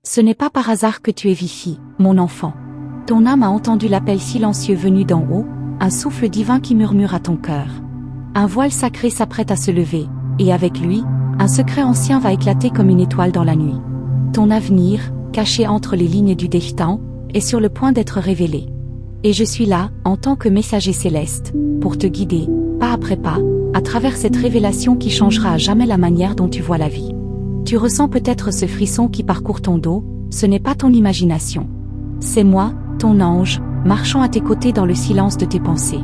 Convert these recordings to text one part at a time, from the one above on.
Ce n'est pas par hasard que tu es Vifi, mon enfant. Ton âme a entendu l'appel silencieux venu d'en haut, un souffle divin qui murmure à ton cœur. Un voile sacré s'apprête à se lever, et avec lui, un secret ancien va éclater comme une étoile dans la nuit. Ton avenir, caché entre les lignes du destin, est sur le point d'être révélé. Et je suis là, en tant que messager céleste, pour te guider, pas après pas, à travers cette révélation qui changera à jamais la manière dont tu vois la vie. Tu ressens peut-être ce frisson qui parcourt ton dos, ce n'est pas ton imagination. C'est moi, ton ange, marchant à tes côtés dans le silence de tes pensées.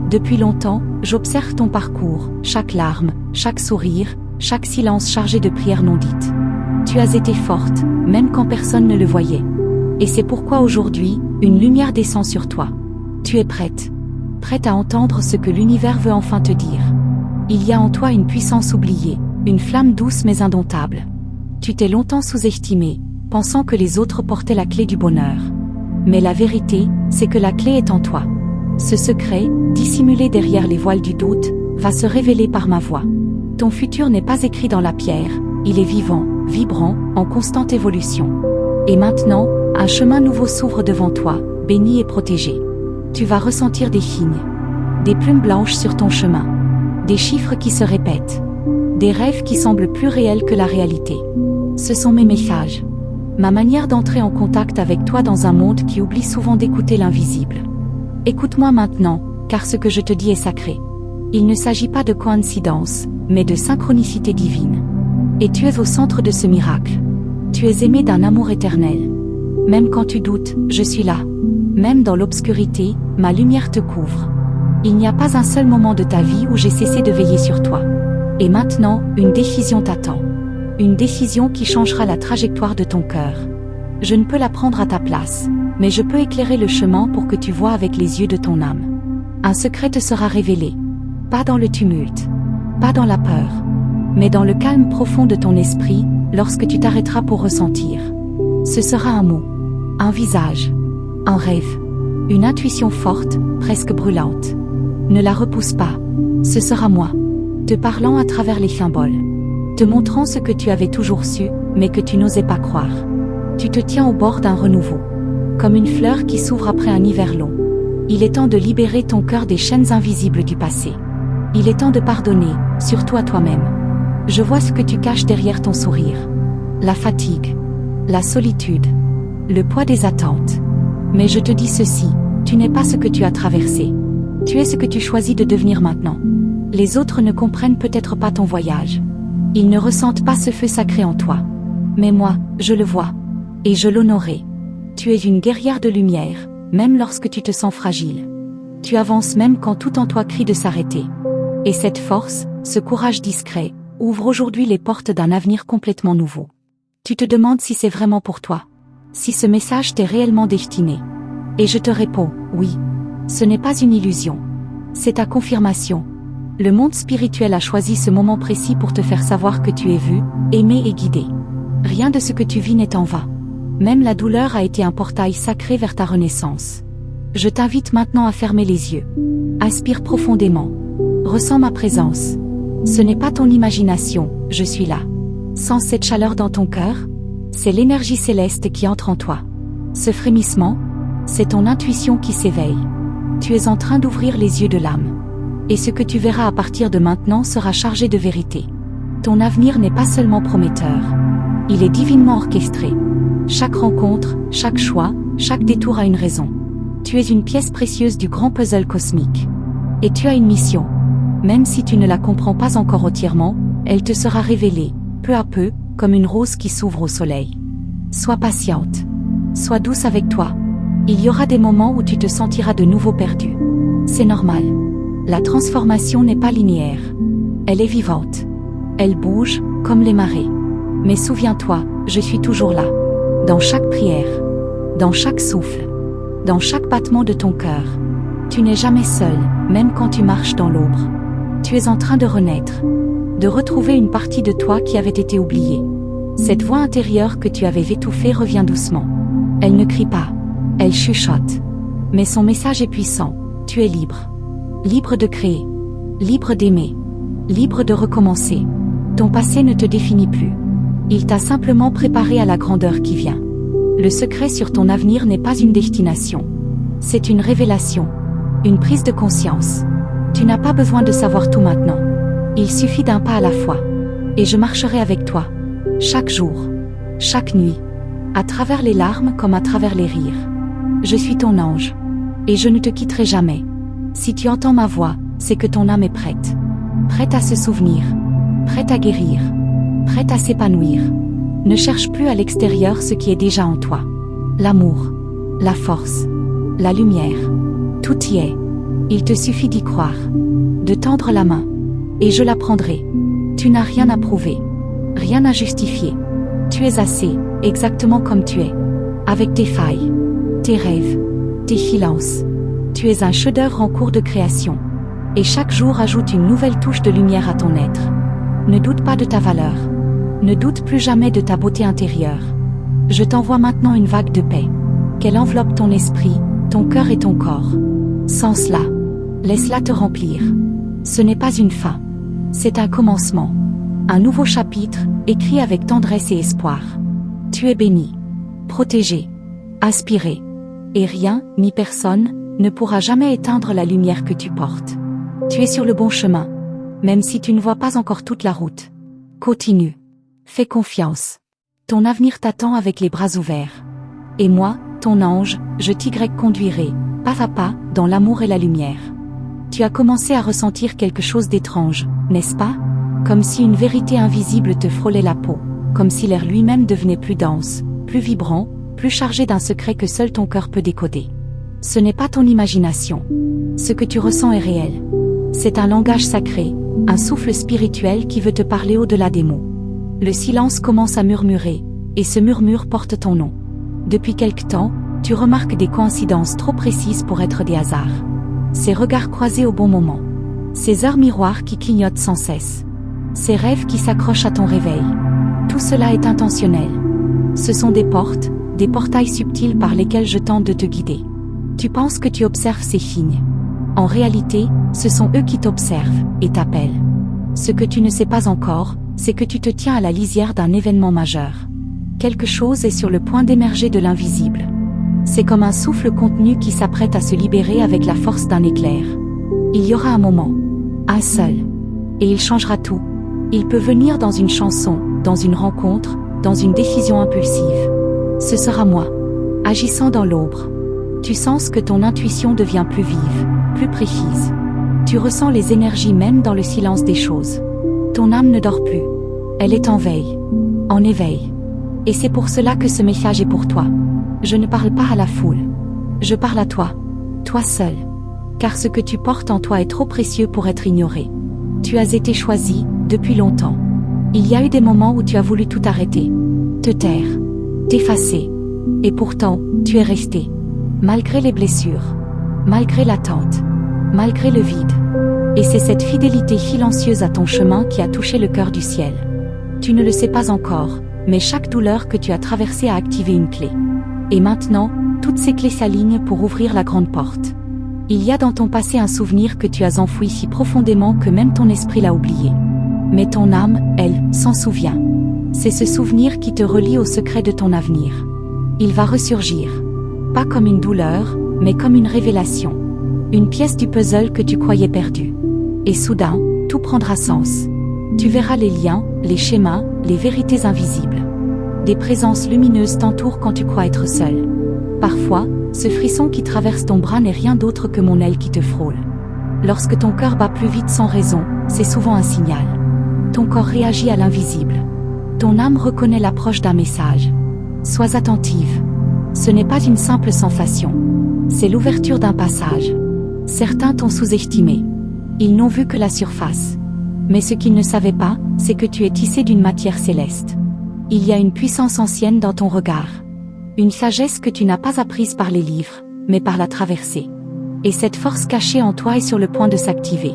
Depuis longtemps, j'observe ton parcours, chaque larme, chaque sourire, chaque silence chargé de prières non dites. Tu as été forte, même quand personne ne le voyait. Et c'est pourquoi aujourd'hui, une lumière descend sur toi. Tu es prête. Prête à entendre ce que l'univers veut enfin te dire. Il y a en toi une puissance oubliée, une flamme douce mais indomptable. Tu t'es longtemps sous-estimée, pensant que les autres portaient la clé du bonheur. Mais la vérité, c'est que la clé est en toi. Ce secret, dissimulé derrière les voiles du doute, va se révéler par ma voix. Ton futur n'est pas écrit dans la pierre, il est vivant, vibrant, en constante évolution. Et maintenant, un chemin nouveau s'ouvre devant toi, béni et protégé. Tu vas ressentir des signes, des plumes blanches sur ton chemin, des chiffres qui se répètent, des rêves qui semblent plus réels que la réalité. Ce sont mes messages. Ma manière d'entrer en contact avec toi dans un monde qui oublie souvent d'écouter l'invisible. Écoute-moi maintenant, car ce que je te dis est sacré. Il ne s'agit pas de coïncidence, mais de synchronicité divine. Et tu es au centre de ce miracle. Tu es aimé d'un amour éternel. Même quand tu doutes, je suis là. Même dans l'obscurité, ma lumière te couvre. Il n'y a pas un seul moment de ta vie où j'ai cessé de veiller sur toi. Et maintenant, une décision t'attend. Une décision qui changera la trajectoire de ton cœur. Je ne peux la prendre à ta place, mais je peux éclairer le chemin pour que tu vois avec les yeux de ton âme. Un secret te sera révélé. Pas dans le tumulte, pas dans la peur, mais dans le calme profond de ton esprit, lorsque tu t'arrêteras pour ressentir. Ce sera un mot, un visage, un rêve, une intuition forte, presque brûlante. Ne la repousse pas. Ce sera moi, te parlant à travers les symboles. Te montrant ce que tu avais toujours su, mais que tu n'osais pas croire. Tu te tiens au bord d'un renouveau. Comme une fleur qui s'ouvre après un hiver long. Il est temps de libérer ton cœur des chaînes invisibles du passé. Il est temps de pardonner, surtout à toi-même. Je vois ce que tu caches derrière ton sourire. La fatigue, la solitude, le poids des attentes. Mais je te dis ceci, tu n'es pas ce que tu as traversé. Tu es ce que tu choisis de devenir maintenant. Les autres ne comprennent peut-être pas ton voyage. Ils ne ressentent pas ce feu sacré en toi. Mais moi, je le vois. Et je l'honorerai. Tu es une guerrière de lumière, même lorsque tu te sens fragile. Tu avances même quand tout en toi crie de s'arrêter. Et cette force, ce courage discret, ouvre aujourd'hui les portes d'un avenir complètement nouveau. Tu te demandes si c'est vraiment pour toi. Si ce message t'est réellement destiné. Et je te réponds, oui. Ce n'est pas une illusion. C'est ta confirmation. Le monde spirituel a choisi ce moment précis pour te faire savoir que tu es vu, aimé et guidé. Rien de ce que tu vis n'est en vain. Même la douleur a été un portail sacré vers ta renaissance. Je t'invite maintenant à fermer les yeux. Aspire profondément. Ressens ma présence. Ce n'est pas ton imagination, je suis là. Sens cette chaleur dans ton cœur? C'est l'énergie céleste qui entre en toi. Ce frémissement, c'est ton intuition qui s'éveille. Tu es en train d'ouvrir les yeux de l'âme. Et ce que tu verras à partir de maintenant sera chargé de vérité. Ton avenir n'est pas seulement prometteur. Il est divinement orchestré. Chaque rencontre, chaque choix, chaque détour a une raison. Tu es une pièce précieuse du grand puzzle cosmique. Et tu as une mission. Même si tu ne la comprends pas encore entièrement, elle te sera révélée, peu à peu, comme une rose qui s'ouvre au soleil. Sois patiente. Sois douce avec toi. Il y aura des moments où tu te sentiras de nouveau perdu. C'est normal. La transformation n'est pas linéaire. Elle est vivante. Elle bouge, comme les marées. Mais souviens-toi, je suis toujours là. Dans chaque prière. Dans chaque souffle. Dans chaque battement de ton cœur. Tu n'es jamais seul, même quand tu marches dans l'ombre. Tu es en train de renaître. De retrouver une partie de toi qui avait été oubliée. Cette voix intérieure que tu avais étouffée revient doucement. Elle ne crie pas. Elle chuchote. Mais son message est puissant. Tu es libre. Libre de créer. Libre d'aimer. Libre de recommencer. Ton passé ne te définit plus. Il t'a simplement préparé à la grandeur qui vient. Le secret sur ton avenir n'est pas une destination. C'est une révélation. Une prise de conscience. Tu n'as pas besoin de savoir tout maintenant. Il suffit d'un pas à la fois. Et je marcherai avec toi. Chaque jour. Chaque nuit. À travers les larmes comme à travers les rires. Je suis ton ange. Et je ne te quitterai jamais. Si tu entends ma voix, c'est que ton âme est prête. Prête à se souvenir. Prête à guérir. Prête à s'épanouir. Ne cherche plus à l'extérieur ce qui est déjà en toi. L'amour. La force. La lumière. Tout y est. Il te suffit d'y croire. De tendre la main. Et je la prendrai. Tu n'as rien à prouver. Rien à justifier. Tu es assez, exactement comme tu es. Avec tes failles. Tes rêves. Tes silences. Tu es un chef-d'œuvre en cours de création. Et chaque jour ajoute une nouvelle touche de lumière à ton être. Ne doute pas de ta valeur. Ne doute plus jamais de ta beauté intérieure. Je t'envoie maintenant une vague de paix. Qu'elle enveloppe ton esprit, ton cœur et ton corps. Sans cela, laisse-la te remplir. Ce n'est pas une fin. C'est un commencement. Un nouveau chapitre, écrit avec tendresse et espoir. Tu es béni. Protégé. Aspiré. Et rien, ni personne, ne pourra jamais éteindre la lumière que tu portes. Tu es sur le bon chemin. Même si tu ne vois pas encore toute la route. Continue. Fais confiance. Ton avenir t'attend avec les bras ouverts. Et moi, ton ange, je t'y conduirai, pas à pas, dans l'amour et la lumière. Tu as commencé à ressentir quelque chose d'étrange, n'est-ce pas? Comme si une vérité invisible te frôlait la peau, comme si l'air lui-même devenait plus dense, plus vibrant, plus chargé d'un secret que seul ton cœur peut décoder. Ce n'est pas ton imagination. Ce que tu ressens est réel. C'est un langage sacré, un souffle spirituel qui veut te parler au-delà des mots. Le silence commence à murmurer, et ce murmure porte ton nom. Depuis quelque temps, tu remarques des coïncidences trop précises pour être des hasards. Ces regards croisés au bon moment. Ces heures miroirs qui clignotent sans cesse. Ces rêves qui s'accrochent à ton réveil. Tout cela est intentionnel. Ce sont des portes, des portails subtils par lesquels je tente de te guider. Tu penses que tu observes ces signes. En réalité, ce sont eux qui t'observent et t'appellent. Ce que tu ne sais pas encore, c'est que tu te tiens à la lisière d'un événement majeur. Quelque chose est sur le point d'émerger de l'invisible. C'est comme un souffle contenu qui s'apprête à se libérer avec la force d'un éclair. Il y aura un moment, un seul, et il changera tout. Il peut venir dans une chanson, dans une rencontre, dans une décision impulsive. Ce sera moi, agissant dans l'ombre. Tu sens que ton intuition devient plus vive, plus précise. Tu ressens les énergies même dans le silence des choses. Ton âme ne dort plus. Elle est en veille, en éveil. Et c'est pour cela que ce message est pour toi. Je ne parle pas à la foule. Je parle à toi. Toi seul. Car ce que tu portes en toi est trop précieux pour être ignoré. Tu as été choisi, depuis longtemps. Il y a eu des moments où tu as voulu tout arrêter. Te taire. T'effacer. Et pourtant, tu es resté. Malgré les blessures. Malgré l'attente. Malgré le vide. Et c'est cette fidélité silencieuse à ton chemin qui a touché le cœur du ciel. Tu ne le sais pas encore, mais chaque douleur que tu as traversée a activé une clé. Et maintenant, toutes ces clés s'alignent pour ouvrir la grande porte. Il y a dans ton passé un souvenir que tu as enfoui si profondément que même ton esprit l'a oublié. Mais ton âme, elle, s'en souvient. C'est ce souvenir qui te relie au secret de ton avenir. Il va ressurgir. Pas comme une douleur, mais comme une révélation. Une pièce du puzzle que tu croyais perdue. Et soudain, tout prendra sens. Tu verras les liens, les schémas, les vérités invisibles. Des présences lumineuses t'entourent quand tu crois être seul. Parfois, ce frisson qui traverse ton bras n'est rien d'autre que mon aile qui te frôle. Lorsque ton cœur bat plus vite sans raison, c'est souvent un signal. Ton corps réagit à l'invisible. Ton âme reconnaît l'approche d'un message. Sois attentive. Ce n'est pas une simple sensation. C'est l'ouverture d'un passage. Certains t'ont sous-estimé. Ils n'ont vu que la surface. Mais ce qu'ils ne savaient pas, c'est que tu es tissé d'une matière céleste. Il y a une puissance ancienne dans ton regard. Une sagesse que tu n'as pas apprise par les livres, mais par la traversée. Et cette force cachée en toi est sur le point de s'activer.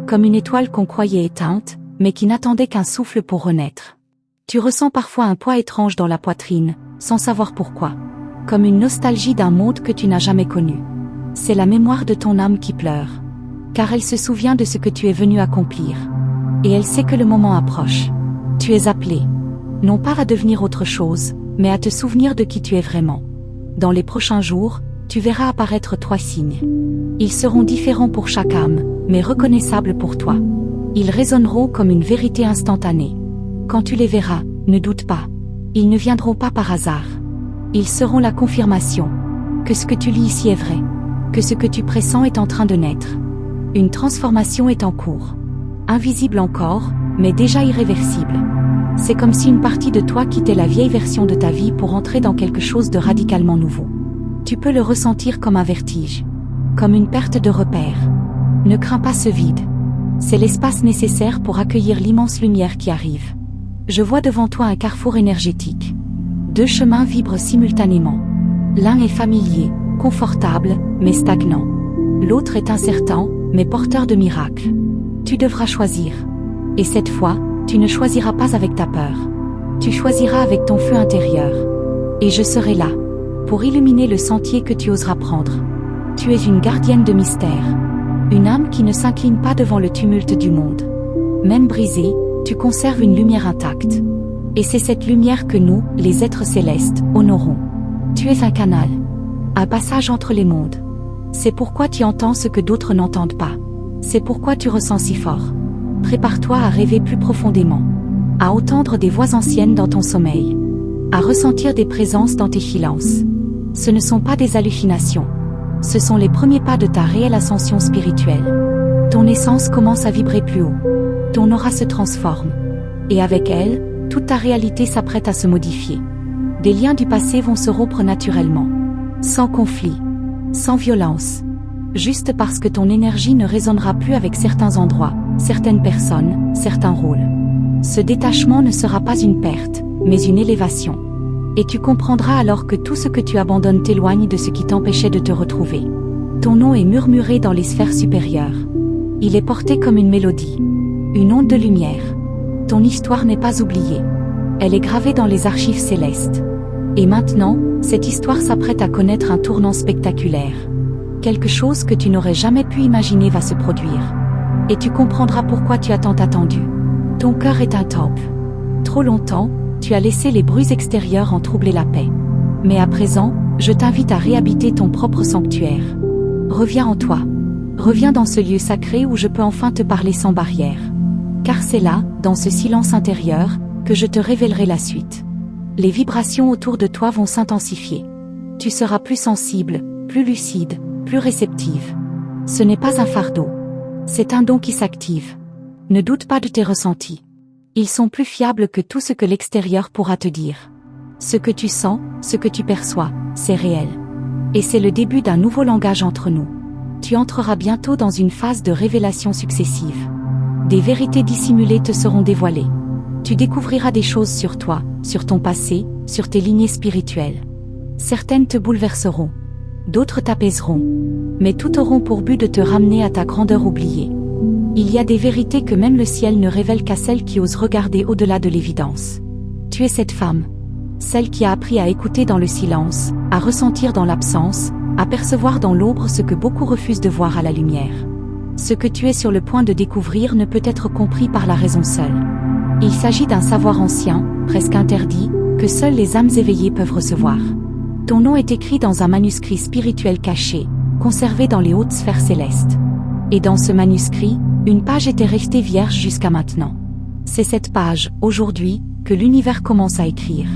Comme une étoile qu'on croyait éteinte, mais qui n'attendait qu'un souffle pour renaître. Tu ressens parfois un poids étrange dans la poitrine, sans savoir pourquoi. Comme une nostalgie d'un monde que tu n'as jamais connu. C'est la mémoire de ton âme qui pleure. Car elle se souvient de ce que tu es venu accomplir. Et elle sait que le moment approche. Tu es appelé. Non pas à devenir autre chose, mais à te souvenir de qui tu es vraiment. Dans les prochains jours, tu verras apparaître 3 signes. Ils seront différents pour chaque âme, mais reconnaissables pour toi. Ils résonneront comme une vérité instantanée. Quand tu les verras, ne doute pas. Ils ne viendront pas par hasard. Ils seront la confirmation que ce que tu lis ici est vrai, que ce que tu pressens est en train de naître. Une transformation est en cours. Invisible encore, mais déjà irréversible. C'est comme si une partie de toi quittait la vieille version de ta vie pour entrer dans quelque chose de radicalement nouveau. Tu peux le ressentir comme un vertige, comme une perte de repère. Ne crains pas ce vide. C'est l'espace nécessaire pour accueillir l'immense lumière qui arrive. Je vois devant toi un carrefour énergétique. 2 chemins vibrent simultanément. L'un est familier, confortable, mais stagnant. L'autre est incertain, mais porteur de miracles. Tu devras choisir. Et cette fois, tu ne choisiras pas avec ta peur. Tu choisiras avec ton feu intérieur. Et je serai là, pour illuminer le sentier que tu oseras prendre. Tu es une gardienne de mystère. Une âme qui ne s'incline pas devant le tumulte du monde. Même brisée, tu conserves une lumière intacte. Et c'est cette lumière que nous, les êtres célestes, honorons. Tu es un canal. Un passage entre les mondes. C'est pourquoi tu entends ce que d'autres n'entendent pas. C'est pourquoi tu ressens si fort. Prépare-toi à rêver plus profondément. À entendre des voix anciennes dans ton sommeil. À ressentir des présences dans tes silences. Ce ne sont pas des hallucinations. Ce sont les premiers pas de ta réelle ascension spirituelle. Ton essence commence à vibrer plus haut. Ton aura se transforme. Et avec elle, toute ta réalité s'apprête à se modifier. Des liens du passé vont se rompre naturellement. Sans conflit. Sans violence. Juste parce que ton énergie ne résonnera plus avec certains endroits, certaines personnes, certains rôles. Ce détachement ne sera pas une perte, mais une élévation. Et tu comprendras alors que tout ce que tu abandonnes t'éloigne de ce qui t'empêchait de te retrouver. Ton nom est murmuré dans les sphères supérieures. Il est porté comme une mélodie. Une onde de lumière. Ton histoire n'est pas oubliée. Elle est gravée dans les archives célestes. Et maintenant, cette histoire s'apprête à connaître un tournant spectaculaire. Quelque chose que tu n'aurais jamais pu imaginer va se produire. Et tu comprendras pourquoi tu as tant attendu. Ton cœur est un temple. Trop longtemps, tu as laissé les bruits extérieurs en troubler la paix. Mais à présent, je t'invite à réhabiter ton propre sanctuaire. Reviens en toi. Reviens dans ce lieu sacré où je peux enfin te parler sans barrière. Car c'est là, dans ce silence intérieur, que je te révélerai la suite. Les vibrations autour de toi vont s'intensifier. Tu seras plus sensible, plus lucide, plus réceptive. Ce n'est pas un fardeau. C'est un don qui s'active. Ne doute pas de tes ressentis. Ils sont plus fiables que tout ce que l'extérieur pourra te dire. Ce que tu sens, ce que tu perçois, c'est réel. Et c'est le début d'un nouveau langage entre nous. Tu entreras bientôt dans une phase de révélation successive. Des vérités dissimulées te seront dévoilées. Tu découvriras des choses sur toi, sur ton passé, sur tes lignées spirituelles. Certaines te bouleverseront. D'autres t'apaiseront. Mais toutes auront pour but de te ramener à ta grandeur oubliée. Il y a des vérités que même le ciel ne révèle qu'à celles qui osent regarder au-delà de l'évidence. Tu es cette femme. Celle qui a appris à écouter dans le silence, à ressentir dans l'absence, à percevoir dans l'ombre ce que beaucoup refusent de voir à la lumière. Ce que tu es sur le point de découvrir ne peut être compris par la raison seule. Il s'agit d'un savoir ancien, presque interdit, que seules les âmes éveillées peuvent recevoir. Ton nom est écrit dans un manuscrit spirituel caché, conservé dans les hautes sphères célestes. Et dans ce manuscrit, une page était restée vierge jusqu'à maintenant. C'est cette page, aujourd'hui, que l'univers commence à écrire.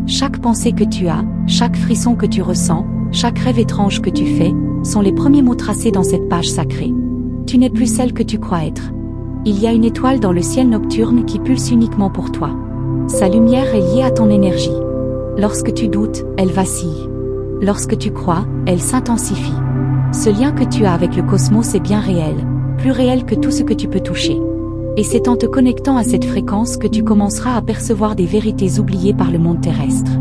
Chaque pensée que tu as, chaque frisson que tu ressens, chaque rêve étrange que tu fais, sont les premiers mots tracés dans cette page sacrée. Tu n'es plus celle que tu crois être. Il y a une étoile dans le ciel nocturne qui pulse uniquement pour toi. Sa lumière est liée à ton énergie. Lorsque tu doutes, elle vacille. Lorsque tu crois, elle s'intensifie. Ce lien que tu as avec le cosmos est bien réel, plus réel que tout ce que tu peux toucher. Et c'est en te connectant à cette fréquence que tu commenceras à percevoir des vérités oubliées par le monde terrestre.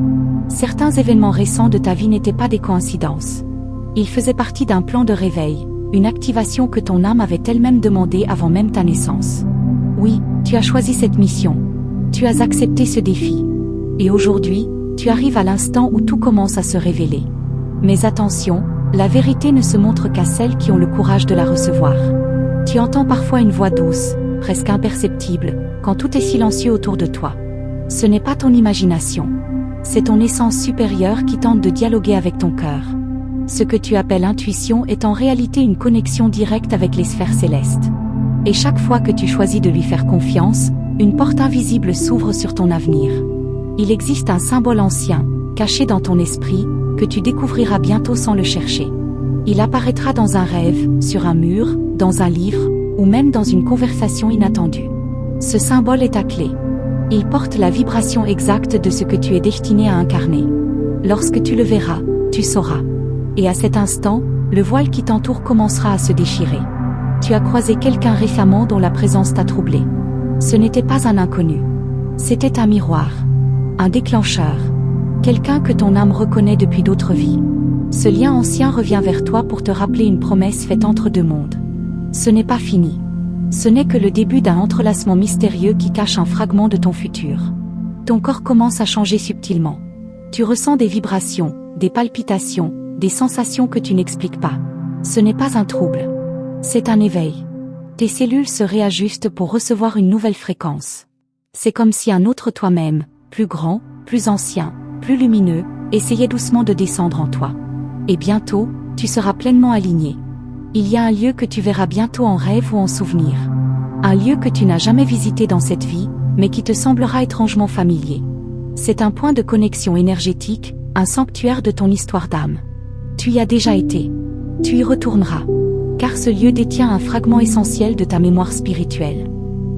Certains événements récents de ta vie n'étaient pas des coïncidences. Ils faisaient partie d'un plan de réveil, une activation que ton âme avait elle-même demandée avant même ta naissance. Oui, tu as choisi cette mission. Tu as accepté ce défi. Et aujourd'hui, tu arrives à l'instant où tout commence à se révéler. Mais attention, la vérité ne se montre qu'à celles qui ont le courage de la recevoir. Tu entends parfois une voix douce, presque imperceptible, quand tout est silencieux autour de toi. Ce n'est pas ton imagination. C'est ton essence supérieure qui tente de dialoguer avec ton cœur. Ce que tu appelles intuition est en réalité une connexion directe avec les sphères célestes. Et chaque fois que tu choisis de lui faire confiance, une porte invisible s'ouvre sur ton avenir. Il existe un symbole ancien, caché dans ton esprit, que tu découvriras bientôt sans le chercher. Il apparaîtra dans un rêve, sur un mur, dans un livre, ou même dans une conversation inattendue. Ce symbole est ta clé. Il porte la vibration exacte de ce que tu es destiné à incarner. Lorsque tu le verras, tu sauras. Et à cet instant, le voile qui t'entoure commencera à se déchirer. Tu as croisé quelqu'un récemment dont la présence t'a troublé. Ce n'était pas un inconnu. C'était un miroir. Un déclencheur. Quelqu'un que ton âme reconnaît depuis d'autres vies. Ce lien ancien revient vers toi pour te rappeler une promesse faite entre deux mondes. Ce n'est pas fini. Ce n'est que le début d'un entrelacement mystérieux qui cache un fragment de ton futur. Ton corps commence à changer subtilement. Tu ressens des vibrations, des palpitations, des sensations que tu n'expliques pas. Ce n'est pas un trouble. C'est un éveil. Tes cellules se réajustent pour recevoir une nouvelle fréquence. C'est comme si un autre toi-même, plus grand, plus ancien, plus lumineux, essayait doucement de descendre en toi. Et bientôt, tu seras pleinement aligné. Il y a un lieu que tu verras bientôt en rêve ou en souvenir. Un lieu que tu n'as jamais visité dans cette vie, mais qui te semblera étrangement familier. C'est un point de connexion énergétique, un sanctuaire de ton histoire d'âme. Tu y as déjà été. Tu y retourneras. Car ce lieu détient un fragment essentiel de ta mémoire spirituelle.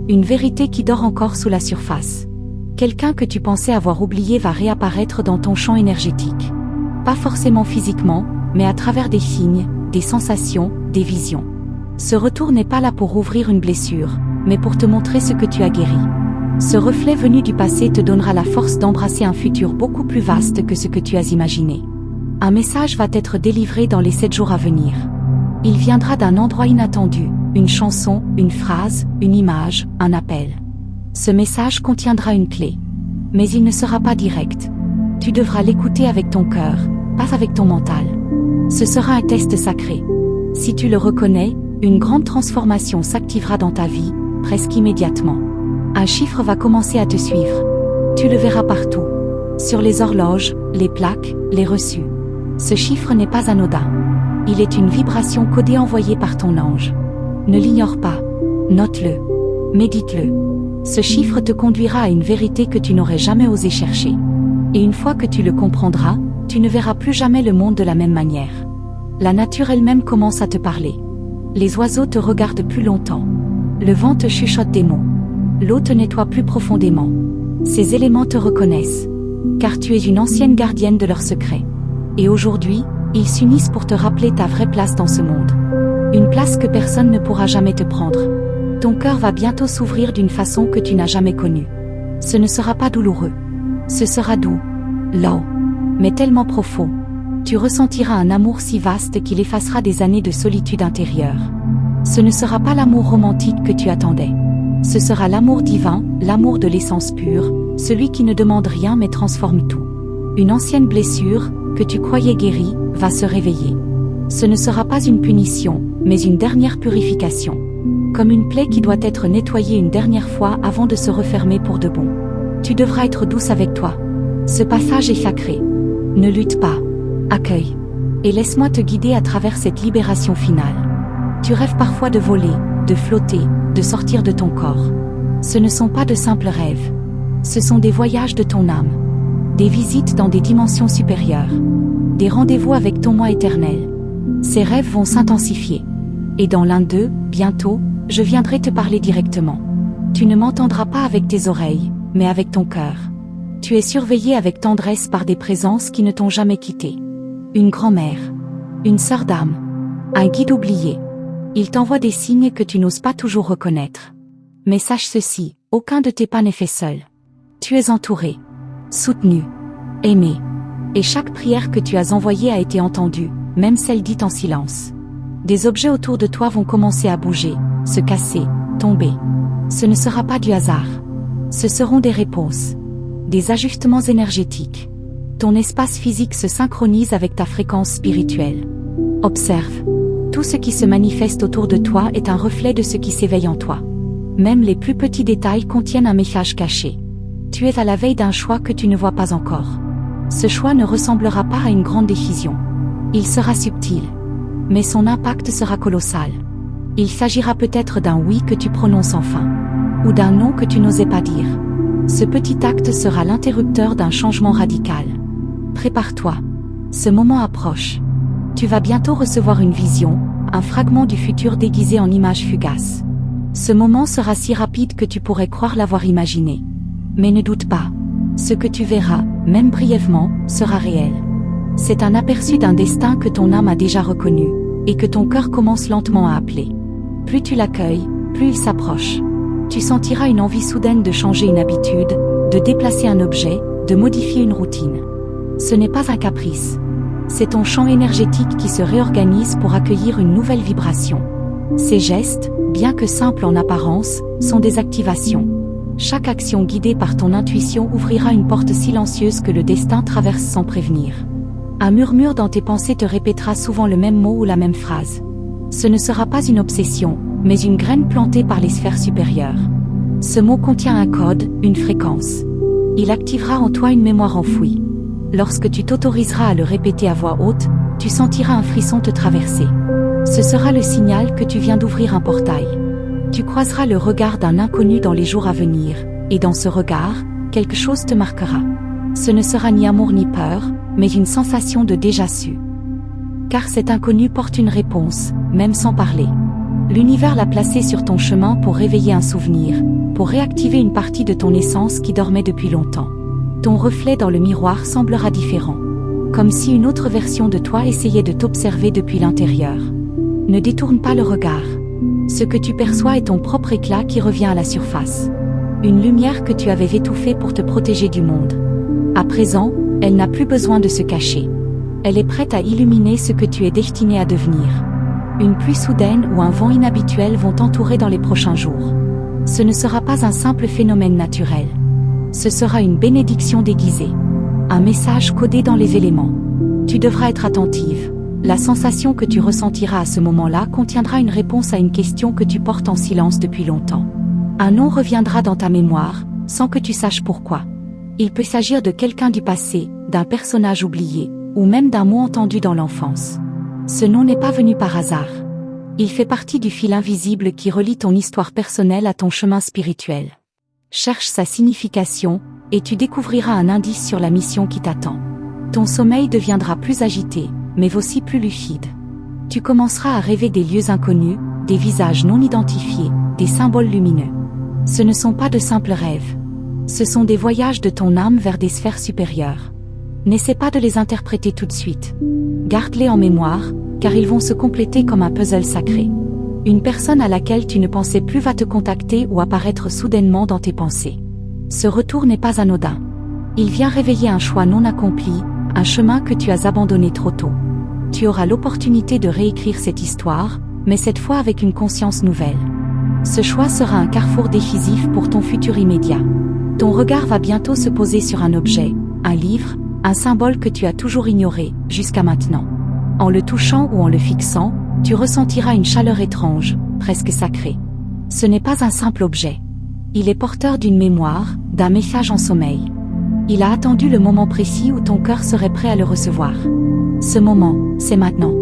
Une vérité qui dort encore sous la surface. Quelqu'un que tu pensais avoir oublié va réapparaître dans ton champ énergétique. Pas forcément physiquement, mais à travers des signes, des sensations, des visions. Ce retour n'est pas là pour ouvrir une blessure, mais pour te montrer ce que tu as guéri. Ce reflet venu du passé te donnera la force d'embrasser un futur beaucoup plus vaste que ce que tu as imaginé. Un message va t'être délivré dans les 7 jours à venir. Il viendra d'un endroit inattendu, une chanson, une phrase, une image, un appel. Ce message contiendra une clé. Mais il ne sera pas direct. Tu devras l'écouter avec ton cœur, pas avec ton mental. Ce sera un test sacré. Si tu le reconnais, une grande transformation s'activera dans ta vie, presque immédiatement. Un chiffre va commencer à te suivre. Tu le verras partout. Sur les horloges, les plaques, les reçus. Ce chiffre n'est pas anodin. Il est une vibration codée envoyée par ton ange. Ne l'ignore pas. Note-le. Médite-le. Ce chiffre te conduira à une vérité que tu n'aurais jamais osé chercher. Et une fois que tu le comprendras, tu ne verras plus jamais le monde de la même manière. La nature elle-même commence à te parler. Les oiseaux te regardent plus longtemps. Le vent te chuchote des mots. L'eau te nettoie plus profondément. Ces éléments te reconnaissent. Car tu es une ancienne gardienne de leurs secrets. Et aujourd'hui, ils s'unissent pour te rappeler ta vraie place dans ce monde. Une place que personne ne pourra jamais te prendre. Ton cœur va bientôt s'ouvrir d'une façon que tu n'as jamais connue. Ce ne sera pas douloureux. Ce sera doux. Lent. Mais tellement profond. Tu ressentiras un amour si vaste qu'il effacera des années de solitude intérieure. Ce ne sera pas l'amour romantique que tu attendais. Ce sera l'amour divin, l'amour de l'essence pure, celui qui ne demande rien mais transforme tout. Une ancienne blessure, que tu croyais guérie, va se réveiller. Ce ne sera pas une punition, mais une dernière purification. Comme une plaie qui doit être nettoyée une dernière fois avant de se refermer pour de bon. Tu devras être douce avec toi. Ce passage est sacré. Ne lutte pas. Accueille. Et laisse-moi te guider à travers cette libération finale. Tu rêves parfois de voler, de flotter, de sortir de ton corps. Ce ne sont pas de simples rêves. Ce sont des voyages de ton âme. Des visites dans des dimensions supérieures. Des rendez-vous avec ton moi éternel. Ces rêves vont s'intensifier. Et dans l'un d'eux, bientôt, je viendrai te parler directement. Tu ne m'entendras pas avec tes oreilles, mais avec ton cœur. Tu es surveillé avec tendresse par des présences qui ne t'ont jamais quitté. Une grand-mère. Une sœur d'âme. Un guide oublié. Il t'envoie des signes que tu n'oses pas toujours reconnaître. Mais sache ceci, aucun de tes pas n'est fait seul. Tu es entouré. Soutenu. Aimé. Et chaque prière que tu as envoyée a été entendue, même celle dite en silence. Des objets autour de toi vont commencer à bouger, se casser, tomber. Ce ne sera pas du hasard. Ce seront des réponses. Des ajustements énergétiques. Ton espace physique se synchronise avec ta fréquence spirituelle. Observe. Tout ce qui se manifeste autour de toi est un reflet de ce qui s'éveille en toi. Même les plus petits détails contiennent un message caché. Tu es à la veille d'un choix que tu ne vois pas encore. Ce choix ne ressemblera pas à une grande décision. Il sera subtil. Mais son impact sera colossal. Il s'agira peut-être d'un oui que tu prononces enfin. Ou d'un non que tu n'osais pas dire. Ce petit acte sera l'interrupteur d'un changement radical. Prépare-toi. Ce moment approche. Tu vas bientôt recevoir une vision, un fragment du futur déguisé en image fugace. Ce moment sera si rapide que tu pourrais croire l'avoir imaginé. Mais ne doute pas. Ce que tu verras, même brièvement, sera réel. C'est un aperçu d'un destin que ton âme a déjà reconnu, et que ton cœur commence lentement à appeler. Plus tu l'accueilles, plus il s'approche. Tu sentiras une envie soudaine de changer une habitude, de déplacer un objet, de modifier une routine. Ce n'est pas un caprice. C'est ton champ énergétique qui se réorganise pour accueillir une nouvelle vibration. Ces gestes, bien que simples en apparence, sont des activations. Chaque action guidée par ton intuition ouvrira une porte silencieuse que le destin traverse sans prévenir. Un murmure dans tes pensées te répétera souvent le même mot ou la même phrase. Ce ne sera pas une obsession, mais une graine plantée par les sphères supérieures. Ce mot contient un code, une fréquence. Il activera en toi une mémoire enfouie. Lorsque tu t'autoriseras à le répéter à voix haute, tu sentiras un frisson te traverser. Ce sera le signal que tu viens d'ouvrir un portail. Tu croiseras le regard d'un inconnu dans les jours à venir, et dans ce regard, quelque chose te marquera. Ce ne sera ni amour ni peur, mais une sensation de déjà su. Car cet inconnu porte une réponse, même sans parler. L'univers l'a placé sur ton chemin pour réveiller un souvenir, pour réactiver une partie de ton essence qui dormait depuis longtemps. Ton reflet dans le miroir semblera différent. Comme si une autre version de toi essayait de t'observer depuis l'intérieur. Ne détourne pas le regard. Ce que tu perçois est ton propre éclat qui revient à la surface. Une lumière que tu avais étouffée pour te protéger du monde. À présent, elle n'a plus besoin de se cacher. Elle est prête à illuminer ce que tu es destiné à devenir. Une pluie soudaine ou un vent inhabituel vont t'entourer dans les prochains jours. Ce ne sera pas un simple phénomène naturel. Ce sera une bénédiction déguisée. Un message codé dans les éléments. Tu devras être attentive. La sensation que tu ressentiras à ce moment-là contiendra une réponse à une question que tu portes en silence depuis longtemps. Un nom reviendra dans ta mémoire, sans que tu saches pourquoi. Il peut s'agir de quelqu'un du passé, d'un personnage oublié, ou même d'un mot entendu dans l'enfance. Ce nom n'est pas venu par hasard. Il fait partie du fil invisible qui relie ton histoire personnelle à ton chemin spirituel. Cherche sa signification, et tu découvriras un indice sur la mission qui t'attend. Ton sommeil deviendra plus agité, mais aussi plus lucide. Tu commenceras à rêver des lieux inconnus, des visages non identifiés, des symboles lumineux. Ce ne sont pas de simples rêves. Ce sont des voyages de ton âme vers des sphères supérieures. N'essaie pas de les interpréter tout de suite. Garde-les en mémoire, car ils vont se compléter comme un puzzle sacré. Une personne à laquelle tu ne pensais plus va te contacter ou apparaître soudainement dans tes pensées. Ce retour n'est pas anodin. Il vient réveiller un choix non accompli, un chemin que tu as abandonné trop tôt. Tu auras l'opportunité de réécrire cette histoire, mais cette fois avec une conscience nouvelle. Ce choix sera un carrefour décisif pour ton futur immédiat. Ton regard va bientôt se poser sur un objet, un livre, un symbole que tu as toujours ignoré, jusqu'à maintenant. En le touchant ou en le fixant, tu ressentiras une chaleur étrange, presque sacrée. Ce n'est pas un simple objet. Il est porteur d'une mémoire, d'un message en sommeil. Il a attendu le moment précis où ton cœur serait prêt à le recevoir. Ce moment, c'est maintenant.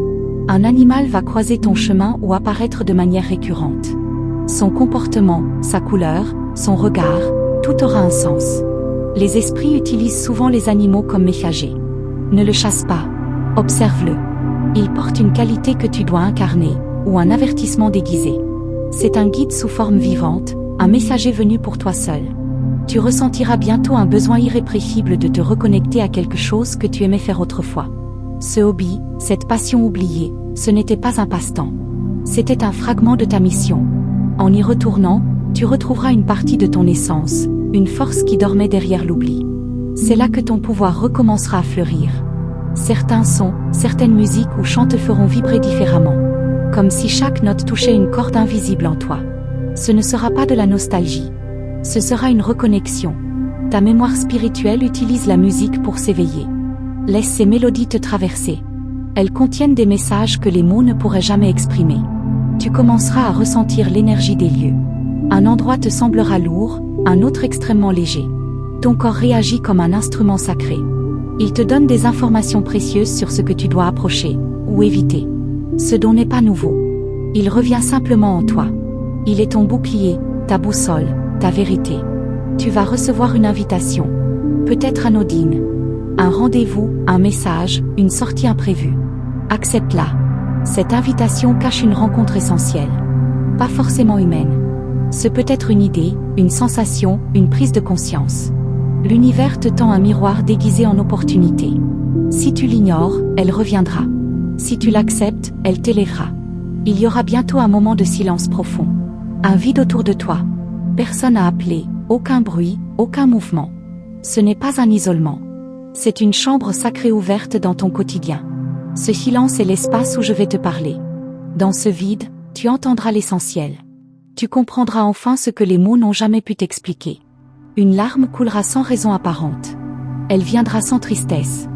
Un animal va croiser ton chemin ou apparaître de manière récurrente. Son comportement, sa couleur, son regard, tout aura un sens. Les esprits utilisent souvent les animaux comme messagers. Ne le chasse pas. Observe-le. Il porte une qualité que tu dois incarner, ou un avertissement déguisé. C'est un guide sous forme vivante, un messager venu pour toi seul. Tu ressentiras bientôt un besoin irrépressible de te reconnecter à quelque chose que tu aimais faire autrefois. Ce hobby, cette passion oubliée, ce n'était pas un passe-temps. C'était un fragment de ta mission. En y retournant, tu retrouveras une partie de ton essence, une force qui dormait derrière l'oubli. C'est là que ton pouvoir recommencera à fleurir. Certains sons, certaines musiques ou chants te feront vibrer différemment. Comme si chaque note touchait une corde invisible en toi. Ce ne sera pas de la nostalgie. Ce sera une reconnexion. Ta mémoire spirituelle utilise la musique pour s'éveiller. Laisse ces mélodies te traverser. Elles contiennent des messages que les mots ne pourraient jamais exprimer. Tu commenceras à ressentir l'énergie des lieux. Un endroit te semblera lourd, un autre extrêmement léger. Ton corps réagit comme un instrument sacré. Il te donne des informations précieuses sur ce que tu dois approcher, ou éviter. Ce dont n'est pas nouveau. Il revient simplement en toi. Il est ton bouclier, ta boussole, ta vérité. Tu vas recevoir une invitation. Peut-être anodine. Un rendez-vous, un message, une sortie imprévue. Accepte-la. Cette invitation cache une rencontre essentielle. Pas forcément humaine. Ce peut être une idée, une sensation, une prise de conscience. L'univers te tend un miroir déguisé en opportunité. Si tu l'ignores, elle reviendra. Si tu l'acceptes, elle t'élèvera. Il y aura bientôt un moment de silence profond. Un vide autour de toi. Personne à appeler, aucun bruit, aucun mouvement. Ce n'est pas un isolement. C'est une chambre sacrée ouverte dans ton quotidien. Ce silence est l'espace où je vais te parler. Dans ce vide, tu entendras l'essentiel. Tu comprendras enfin ce que les mots n'ont jamais pu t'expliquer. Une larme coulera sans raison apparente. Elle viendra sans tristesse.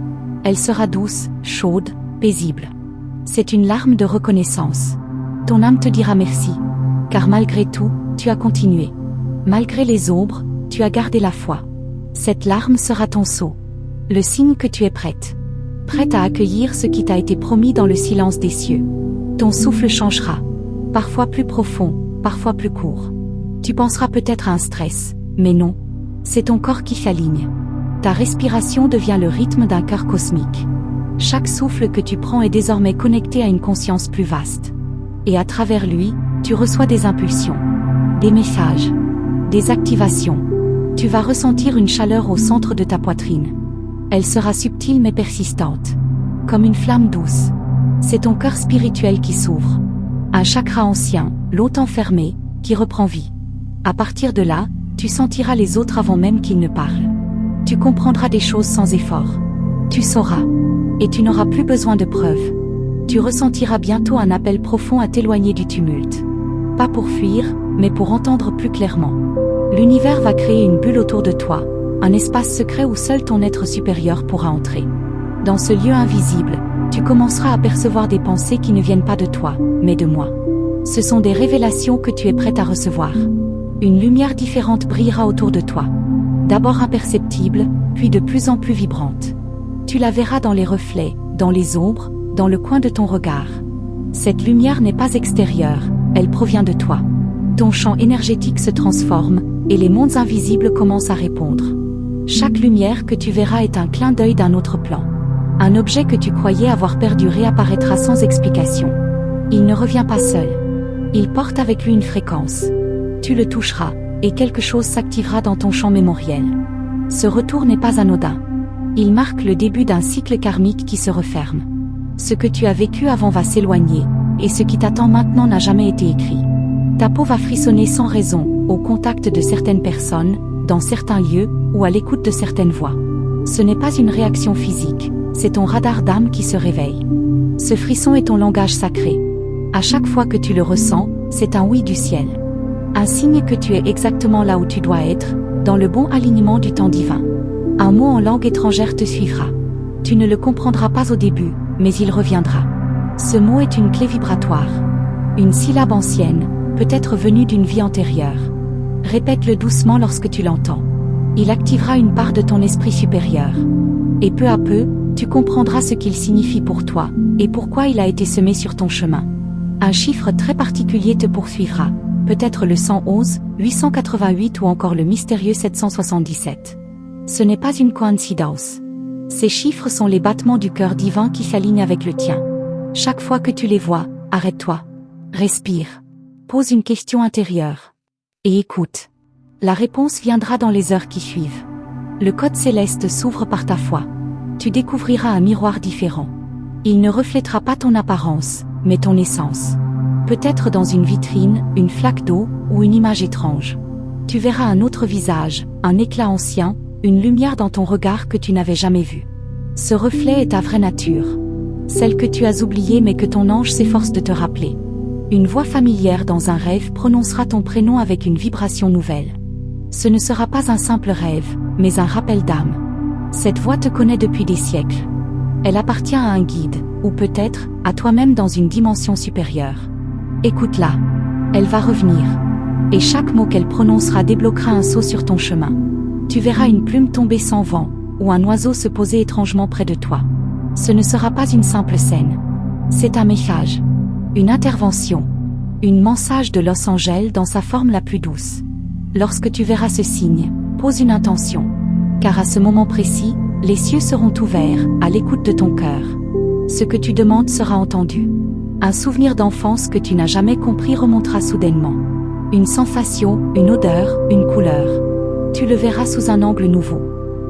Elle sera douce, chaude, paisible. C'est une larme de reconnaissance. Ton âme te dira merci. Car malgré tout, tu as continué. Malgré les ombres, tu as gardé la foi. Cette larme sera ton sceau. Le signe que tu es prête. Prête à accueillir ce qui t'a été promis dans le silence des cieux. Ton souffle changera. Parfois plus profond, parfois plus court. Tu penseras peut-être à un stress, mais non. C'est ton corps qui s'aligne. Ta respiration devient le rythme d'un cœur cosmique. Chaque souffle que tu prends est désormais connecté à une conscience plus vaste. Et à travers lui, tu reçois des impulsions, des messages, des activations. Tu vas ressentir une chaleur au centre de ta poitrine. Elle sera subtile mais persistante. Comme une flamme douce. C'est ton cœur spirituel qui s'ouvre. Un chakra ancien, longtemps fermé, qui reprend vie. À partir de là, tu sentiras les autres avant même qu'ils ne parlent. Tu comprendras des choses sans effort. Tu sauras. Et tu n'auras plus besoin de preuves. Tu ressentiras bientôt un appel profond à t'éloigner du tumulte. Pas pour fuir, mais pour entendre plus clairement. L'univers va créer une bulle autour de toi, un espace secret où seul ton être supérieur pourra entrer. Dans ce lieu invisible, tu commenceras à percevoir des pensées qui ne viennent pas de toi, mais de moi. Ce sont des révélations que tu es prête à recevoir. Une lumière différente brillera autour de toi. D'abord imperceptible, puis de plus en plus vibrante. Tu la verras dans les reflets, dans les ombres, dans le coin de ton regard. Cette lumière n'est pas extérieure, elle provient de toi. Ton champ énergétique se transforme, et les mondes invisibles commencent à répondre. Chaque lumière que tu verras est un clin d'œil d'un autre plan. Un objet que tu croyais avoir perdu réapparaîtra sans explication. Il ne revient pas seul. Il porte avec lui une fréquence. Tu le toucheras, et quelque chose s'activera dans ton champ mémoriel. Ce retour n'est pas anodin. Il marque le début d'un cycle karmique qui se referme. Ce que tu as vécu avant va s'éloigner, et ce qui t'attend maintenant n'a jamais été écrit. Ta peau va frissonner sans raison, au contact de certaines personnes, dans certains lieux, ou à l'écoute de certaines voix. Ce n'est pas une réaction physique, c'est ton radar d'âme qui se réveille. Ce frisson est ton langage sacré. À chaque fois que tu le ressens, c'est un oui du ciel. Un signe que tu es exactement là où tu dois être, dans le bon alignement du temps divin. Un mot en langue étrangère te suivra. Tu ne le comprendras pas au début, mais il reviendra. Ce mot est une clé vibratoire. Une syllabe ancienne, peut-être venue d'une vie antérieure. Répète-le doucement lorsque tu l'entends. Il activera une part de ton esprit supérieur. Et peu à peu, tu comprendras ce qu'il signifie pour toi, et pourquoi il a été semé sur ton chemin. Un chiffre très particulier te poursuivra, peut-être le 111, 888 ou encore le mystérieux 777. Ce n'est pas une coïncidence. Ces chiffres sont les battements du cœur divin qui s'alignent avec le tien. Chaque fois que tu les vois, arrête-toi. Respire. Pose une question intérieure. Et écoute. La réponse viendra dans les heures qui suivent. Le code céleste s'ouvre par ta foi. Tu découvriras un miroir différent. Il ne reflètera pas ton apparence, mais ton essence. Peut-être dans une vitrine, une flaque d'eau, ou une image étrange. Tu verras un autre visage, un éclat ancien, une lumière dans ton regard que tu n'avais jamais vue. Ce reflet est ta vraie nature. Celle que tu as oubliée mais que ton ange s'efforce de te rappeler. Une voix familière dans un rêve prononcera ton prénom avec une vibration nouvelle. Ce ne sera pas un simple rêve, mais un rappel d'âme. Cette voix te connaît depuis des siècles. Elle appartient à un guide, ou peut-être, à toi-même dans une dimension supérieure. Écoute-la. Elle va revenir. Et chaque mot qu'elle prononcera débloquera un saut sur ton chemin. Tu verras une plume tomber sans vent, ou un oiseau se poser étrangement près de toi. Ce ne sera pas une simple scène. C'est un message. Une intervention. Une message de Los Angeles dans sa forme la plus douce. Lorsque tu verras ce signe, pose une intention. Car à ce moment précis, les cieux seront ouverts, à l'écoute de ton cœur. Ce que tu demandes sera entendu. Un souvenir d'enfance que tu n'as jamais compris remontera soudainement. Une sensation, une odeur, une couleur. Tu le verras sous un angle nouveau.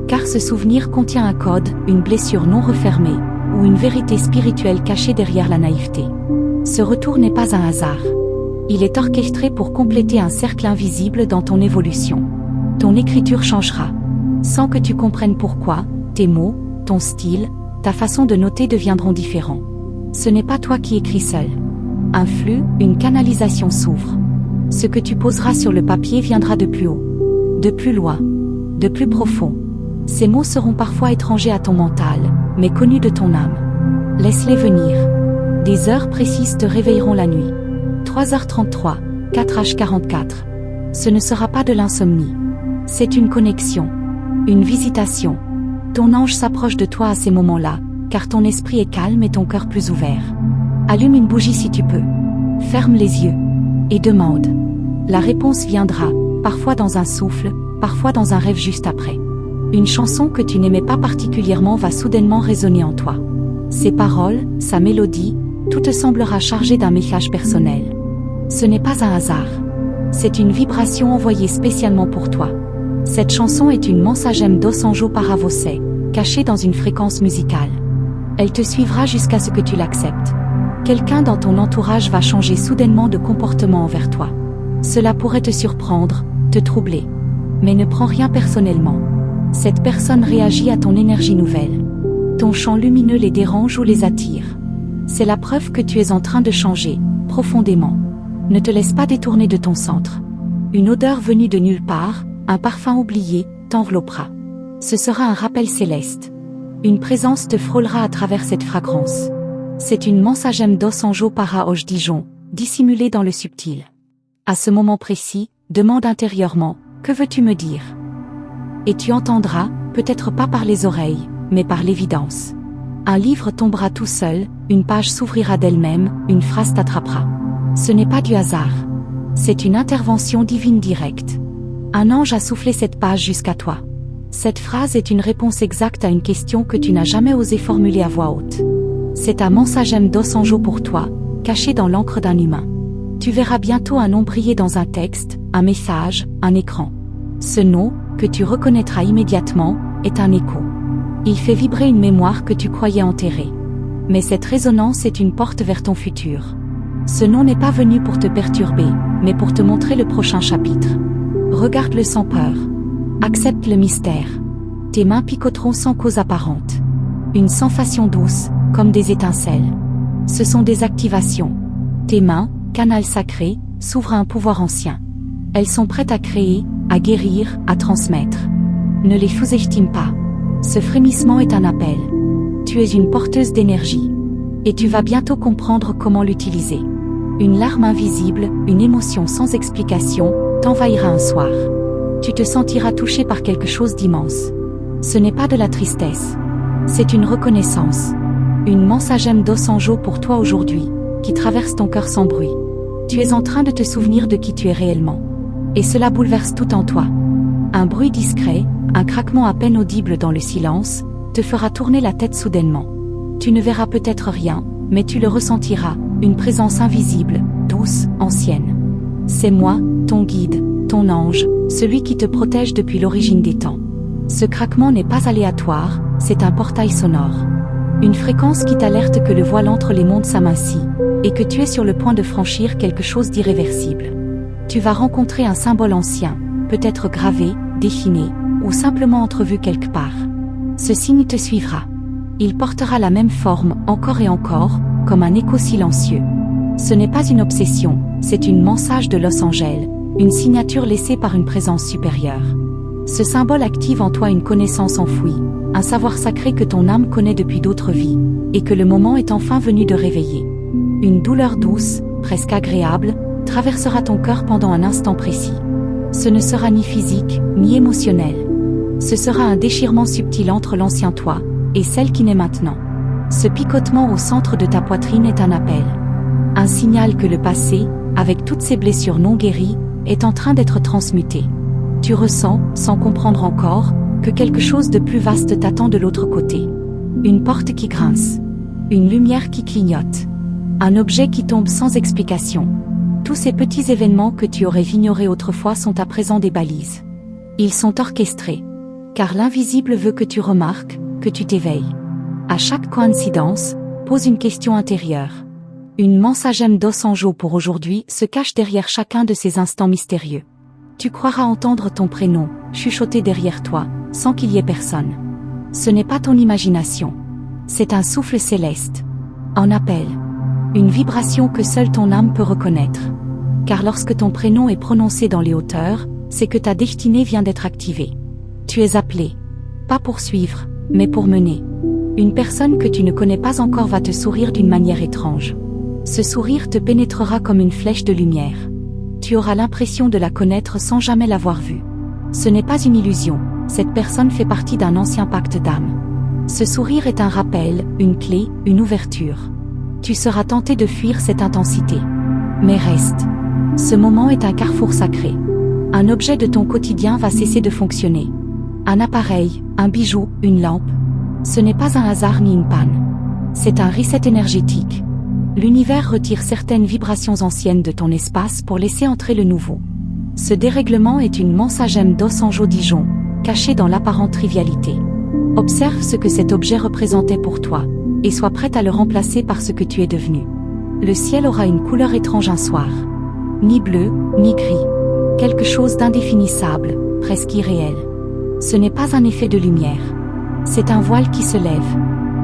Car ce souvenir contient un code, une blessure non refermée, ou une vérité spirituelle cachée derrière la naïveté. Ce retour n'est pas un hasard. Il est orchestré pour compléter un cercle invisible dans ton évolution. Ton écriture changera. Sans que tu comprennes pourquoi, tes mots, ton style, ta façon de noter deviendront différents. Ce n'est pas toi qui écris seul. Un flux, une canalisation s'ouvre. Ce que tu poseras sur le papier viendra de plus haut, de plus loin, de plus profond. Ces mots seront parfois étrangers à ton mental, mais connus de ton âme. Laisse-les venir. Des heures précises te réveilleront la nuit. 3h33, 4h44. Ce ne sera pas de l'insomnie. C'est une connexion. Une visitation. Ton ange s'approche de toi à ces moments-là, car ton esprit est calme et ton cœur plus ouvert. Allume une bougie si tu peux. Ferme les yeux. Et demande. La réponse viendra, parfois dans un souffle, parfois dans un rêve juste après. Une chanson que tu n'aimais pas particulièrement va soudainement résonner en toi. Ses paroles, sa mélodie, tout te semblera chargé d'un message personnel. Ce n'est pas un hasard. C'est une vibration envoyée spécialement pour toi. Cette chanson est une mensagem dos anjo para você, cachée dans une fréquence musicale. Elle te suivra jusqu'à ce que tu l'acceptes. Quelqu'un dans ton entourage va changer soudainement de comportement envers toi. Cela pourrait te surprendre, te troubler. Mais ne prends rien personnellement. Cette personne réagit à ton énergie nouvelle. Ton champ lumineux les dérange ou les attire. C'est la preuve que tu es en train de changer, profondément. Ne te laisse pas détourner de ton centre. Une odeur venue de nulle part, un parfum oublié, t'enveloppera. Ce sera un rappel céleste. Une présence te frôlera à travers cette fragrance. C'est une mensagem dos anjo para os Dijon, dissimulée dans le subtil. À ce moment précis, demande intérieurement, que veux-tu me dire? Et tu entendras, peut-être pas par les oreilles, mais par l'évidence. Un livre tombera tout seul, une page s'ouvrira d'elle-même, une phrase t'attrapera. Ce n'est pas du hasard. C'est une intervention divine directe. Un ange a soufflé cette page jusqu'à toi. Cette phrase est une réponse exacte à une question que tu n'as jamais osé formuler à voix haute. C'est un mensagem dos anjo pour toi, caché dans l'encre d'un humain. Tu verras bientôt un nom briller dans un texte, un message, un écran. Ce nom, que tu reconnaîtras immédiatement, est un écho. Il fait vibrer une mémoire que tu croyais enterrée. Mais cette résonance est une porte vers ton futur. Ce nom n'est pas venu pour te perturber, mais pour te montrer le prochain chapitre. Regarde-le sans peur. Accepte le mystère. Tes mains picoteront sans cause apparente. Une sensation douce, comme des étincelles. Ce sont des activations. Tes mains, canal sacré, s'ouvrent à un pouvoir ancien. Elles sont prêtes à créer, à guérir, à transmettre. Ne les sous-estime pas. Ce frémissement est un appel. Tu es une porteuse d'énergie. Et tu vas bientôt comprendre comment l'utiliser. Une larme invisible, une émotion sans explication, t'envahira un soir. Tu te sentiras touché par quelque chose d'immense. Ce n'est pas de la tristesse. C'est une reconnaissance. Une mensagem dos anjo pour toi aujourd'hui, qui traverse ton cœur sans bruit. Tu es en train de te souvenir de qui tu es réellement. Et cela bouleverse tout en toi. Un bruit discret, un craquement à peine audible dans le silence, te fera tourner la tête soudainement. Tu ne verras peut-être rien, mais tu le ressentiras, une présence invisible, douce, ancienne. C'est moi, ton guide, ton ange, celui qui te protège depuis l'origine des temps. Ce craquement n'est pas aléatoire, c'est un portail sonore. Une fréquence qui t'alerte que le voile entre les mondes s'amincit, et que tu es sur le point de franchir quelque chose d'irréversible. Tu vas rencontrer un symbole ancien, peut-être gravé, dessiné, ou simplement entrevu quelque part. Ce signe te suivra. Il portera la même forme, encore et encore, comme un écho silencieux. Ce n'est pas une obsession, c'est une mensage de Los Angeles, une signature laissée par une présence supérieure. Ce symbole active en toi une connaissance enfouie, un savoir sacré que ton âme connaît depuis d'autres vies, et que le moment est enfin venu de réveiller. Une douleur douce, presque agréable, traversera ton cœur pendant un instant précis. Ce ne sera ni physique, ni émotionnel. Ce sera un déchirement subtil entre l'ancien toi et celle qui naît maintenant. Ce picotement au centre de ta poitrine est un appel. Un signal que le passé, avec toutes ses blessures non guéries, est en train d'être transmuté. Tu ressens, sans comprendre encore, que quelque chose de plus vaste t'attend de l'autre côté. Une porte qui grince. Une lumière qui clignote. Un objet qui tombe sans explication. Tous ces petits événements que tu aurais ignorés autrefois sont à présent des balises. Ils sont orchestrés. Car l'invisible veut que tu remarques, que tu t'éveilles. À chaque coïncidence, pose une question intérieure. Une mensagem d'Osanjo pour aujourd'hui se cache derrière chacun de ces instants mystérieux. Tu croiras entendre ton prénom, chuchoter derrière toi, sans qu'il y ait personne. Ce n'est pas ton imagination. C'est un souffle céleste. Un appel. Une vibration que seule ton âme peut reconnaître. Car lorsque ton prénom est prononcé dans les hauteurs, c'est que ta destinée vient d'être activée. Tu es appelé. Pas pour suivre, mais pour mener. Une personne que tu ne connais pas encore va te sourire d'une manière étrange. Ce sourire te pénétrera comme une flèche de lumière. Tu auras l'impression de la connaître sans jamais l'avoir vue. Ce n'est pas une illusion, cette personne fait partie d'un ancien pacte d'âme. Ce sourire est un rappel, une clé, une ouverture. Tu seras tenté de fuir cette intensité. Mais reste. Ce moment est un carrefour sacré. Un objet de ton quotidien va cesser de fonctionner. Un appareil, un bijou, une lampe. Ce n'est pas un hasard ni une panne. C'est un reset énergétique. L'univers retire certaines vibrations anciennes de ton espace pour laisser entrer le nouveau. Ce dérèglement est une mensagem d'Osanjo Dijon, cachée dans l'apparente trivialité. Observe ce que cet objet représentait pour toi, et sois prête à le remplacer par ce que tu es devenu. Le ciel aura une couleur étrange un soir. Ni bleu, ni gris. Quelque chose d'indéfinissable, presque irréel. Ce n'est pas un effet de lumière. C'est un voile qui se lève.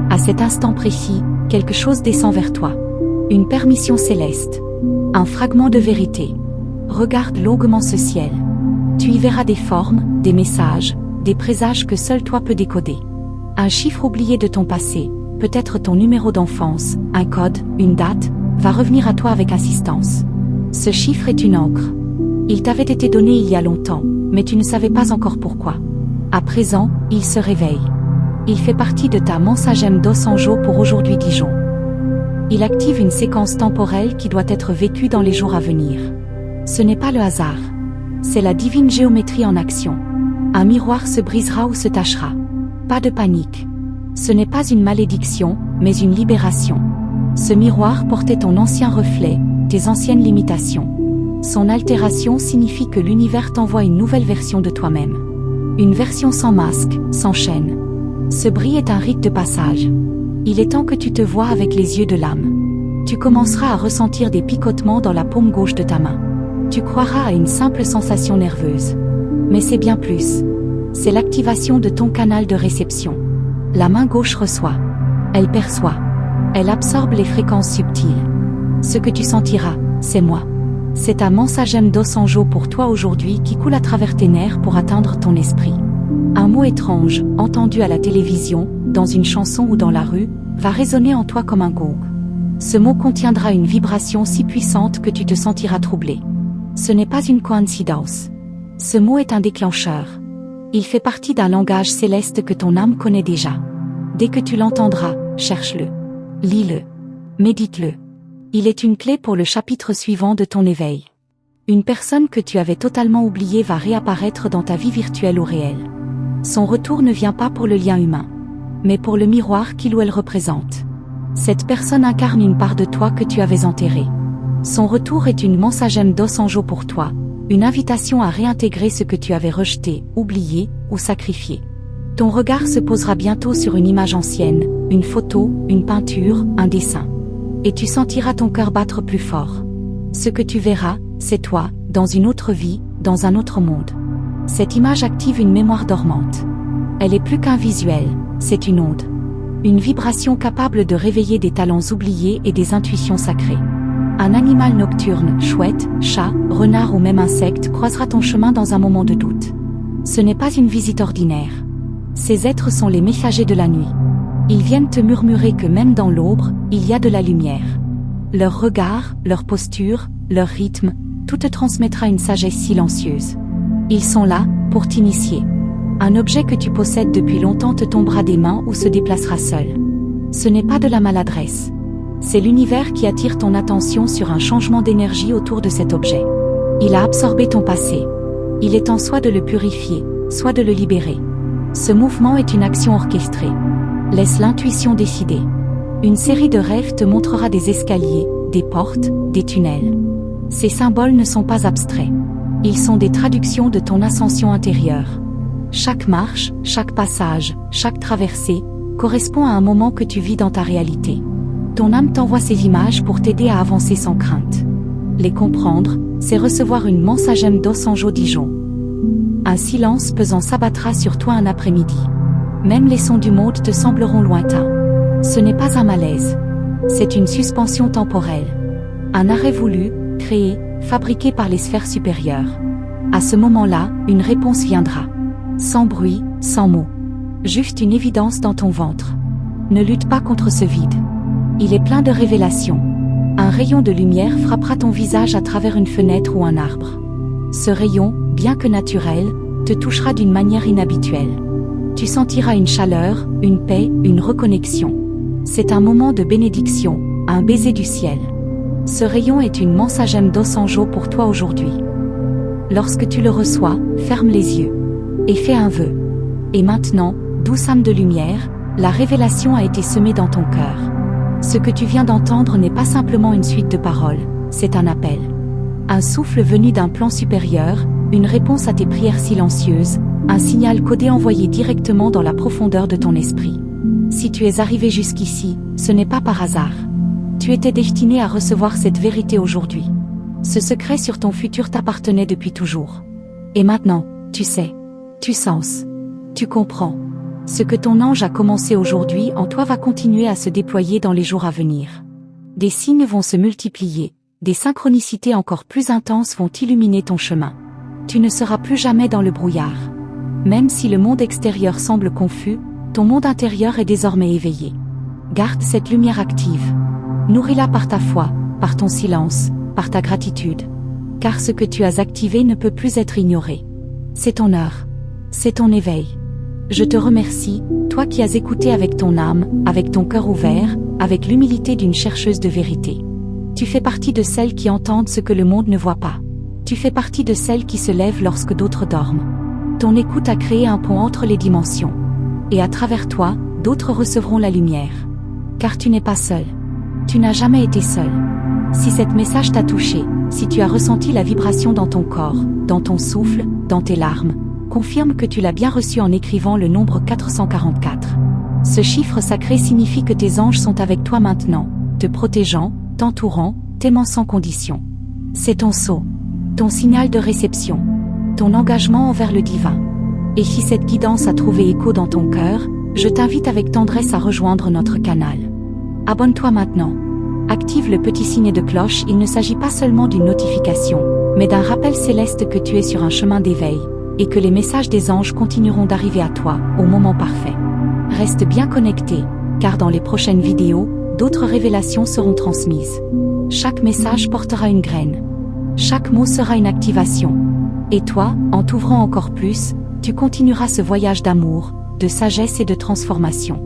À cet instant précis, quelque chose descend vers toi. Une permission céleste. Un fragment de vérité. Regarde longuement ce ciel. Tu y verras des formes, des messages, des présages que seul toi peux décoder. Un chiffre oublié de ton passé, peut-être ton numéro d'enfance, un code, une date, va revenir à toi avec insistance. Ce chiffre est une encre. Il t'avait été donné il y a longtemps, mais tu ne savais pas encore pourquoi. À présent, il se réveille. Il fait partie de ta mensagem d'Osanjo pour aujourd'hui Dijon. Il active une séquence temporelle qui doit être vécue dans les jours à venir. Ce n'est pas le hasard. C'est la divine géométrie en action. Un miroir se brisera ou se tachera. Pas de panique. Ce n'est pas une malédiction, mais une libération. Ce miroir portait ton ancien reflet, tes anciennes limitations. Son altération signifie que l'univers t'envoie une nouvelle version de toi-même. Une version sans masque, sans chaîne. Ce bris est un rite de passage. Il est temps que tu te vois avec les yeux de l'âme. Tu commenceras à ressentir des picotements dans la paume gauche de ta main. Tu croiras à une simple sensation nerveuse. Mais c'est bien plus. C'est l'activation de ton canal de réception. La main gauche reçoit. Elle perçoit. Elle absorbe les fréquences subtiles. Ce que tu sentiras, c'est moi. C'est ta mensagem d'Osanjo pour toi aujourd'hui qui coule à travers tes nerfs pour atteindre ton esprit. Un mot étrange, entendu à la télévision, dans une chanson ou dans la rue, va résonner en toi comme un gong. Ce mot contiendra une vibration si puissante que tu te sentiras troublé. Ce n'est pas une coïncidence. Ce mot est un déclencheur. Il fait partie d'un langage céleste que ton âme connaît déjà. Dès que tu l'entendras, cherche-le. Lis-le. Médite-le. Il est une clé pour le chapitre suivant de ton éveil. Une personne que tu avais totalement oubliée va réapparaître dans ta vie virtuelle ou réelle. Son retour ne vient pas pour le lien humain, mais pour le miroir qu'il ou elle représente. Cette personne incarne une part de toi que tu avais enterrée. Son retour est une mensagem d'Osanjo pour toi, une invitation à réintégrer ce que tu avais rejeté, oublié ou sacrifié. Ton regard se posera bientôt sur une image ancienne, une photo, une peinture, un dessin. Et tu sentiras ton cœur battre plus fort. Ce que tu verras, c'est toi, dans une autre vie, dans un autre monde. Cette image active une mémoire dormante. Elle est plus qu'un visuel, c'est une onde. Une vibration capable de réveiller des talents oubliés et des intuitions sacrées. Un animal nocturne, chouette, chat, renard ou même insecte croisera ton chemin dans un moment de doute. Ce n'est pas une visite ordinaire. Ces êtres sont les messagers de la nuit. Ils viennent te murmurer que même dans l'ombre, il y a de la lumière. Leur regard, leur posture, leur rythme, tout te transmettra une sagesse silencieuse. Ils sont là, pour t'initier. Un objet que tu possèdes depuis longtemps te tombera des mains ou se déplacera seul. Ce n'est pas de la maladresse. C'est l'univers qui attire ton attention sur un changement d'énergie autour de cet objet. Il a absorbé ton passé. Il est temps soit de le purifier, soit de le libérer. Ce mouvement est une action orchestrée. Laisse l'intuition décider. Une série de rêves te montrera des escaliers, des portes, des tunnels. Ces symboles ne sont pas abstraits. Ils sont des traductions de ton ascension intérieure. Chaque marche, chaque passage, chaque traversée, correspond à un moment que tu vis dans ta réalité. Ton âme t'envoie ces images pour t'aider à avancer sans crainte. Les comprendre, c'est recevoir une mensagem dos anjo Dijon. Un silence pesant s'abattra sur toi un après-midi. Même les sons du monde te sembleront lointains. Ce n'est pas un malaise. C'est une suspension temporelle. Un arrêt voulu, créé, fabriqué par les sphères supérieures. À ce moment-là, une réponse viendra. Sans bruit, sans mots. Juste une évidence dans ton ventre. Ne lutte pas contre ce vide. Il est plein de révélations. Un rayon de lumière frappera ton visage à travers une fenêtre ou un arbre. Ce rayon, bien que naturel, te touchera d'une manière inhabituelle. Tu sentiras une chaleur, une paix, une reconnexion. C'est un moment de bénédiction, un baiser du ciel. Ce rayon est une mensagem dos anjo pour toi aujourd'hui. Lorsque tu le reçois, ferme les yeux et fais un vœu. Et maintenant, douce âme de lumière, la révélation a été semée dans ton cœur. Ce que tu viens d'entendre n'est pas simplement une suite de paroles, c'est un appel. Un souffle venu d'un plan supérieur, une réponse à tes prières silencieuses, un signal codé envoyé directement dans la profondeur de ton esprit. Si tu es arrivé jusqu'ici, ce n'est pas par hasard. Tu étais destiné à recevoir cette vérité aujourd'hui. Ce secret sur ton futur t'appartenait depuis toujours. Et maintenant, tu sais, tu sens, tu comprends. Ce que ton ange a commencé aujourd'hui en toi va continuer à se déployer dans les jours à venir. Des signes vont se multiplier, des synchronicités encore plus intenses vont illuminer ton chemin. Tu ne seras plus jamais dans le brouillard. Même si le monde extérieur semble confus, ton monde intérieur est désormais éveillé. Garde cette lumière active. Nourris-la par ta foi, par ton silence, par ta gratitude. Car ce que tu as activé ne peut plus être ignoré. C'est ton heure. C'est ton éveil. Je te remercie, toi qui as écouté avec ton âme, avec ton cœur ouvert, avec l'humilité d'une chercheuse de vérité. Tu fais partie de celles qui entendent ce que le monde ne voit pas. Tu fais partie de celles qui se lèvent lorsque d'autres dorment. Ton écoute a créé un pont entre les dimensions. Et à travers toi, d'autres recevront la lumière. Car tu n'es pas seul. Tu n'as jamais été seul. Si cet message t'a touché, si tu as ressenti la vibration dans ton corps, dans ton souffle, dans tes larmes, confirme que tu l'as bien reçu en écrivant le nombre 444. Ce chiffre sacré signifie que tes anges sont avec toi maintenant, te protégeant, t'entourant, t'aimant sans condition. C'est ton sceau, ton signal de réception, ton engagement envers le divin. Et si cette guidance a trouvé écho dans ton cœur, je t'invite avec tendresse à rejoindre notre canal. Abonne-toi maintenant. Active le petit signe de cloche, il ne s'agit pas seulement d'une notification, mais d'un rappel céleste que tu es sur un chemin d'éveil, et que les messages des anges continueront d'arriver à toi, au moment parfait. Reste bien connecté, car dans les prochaines vidéos, d'autres révélations seront transmises. Chaque message portera une graine. Chaque mot sera une activation. Et toi, en t'ouvrant encore plus, tu continueras ce voyage d'amour, de sagesse et de transformation.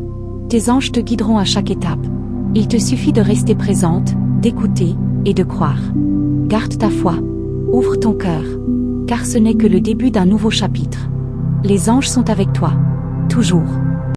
Tes anges te guideront à chaque étape. Il te suffit de rester présente, d'écouter, et de croire. Garde ta foi. Ouvre ton cœur. Car ce n'est que le début d'un nouveau chapitre. Les anges sont avec toi. Toujours.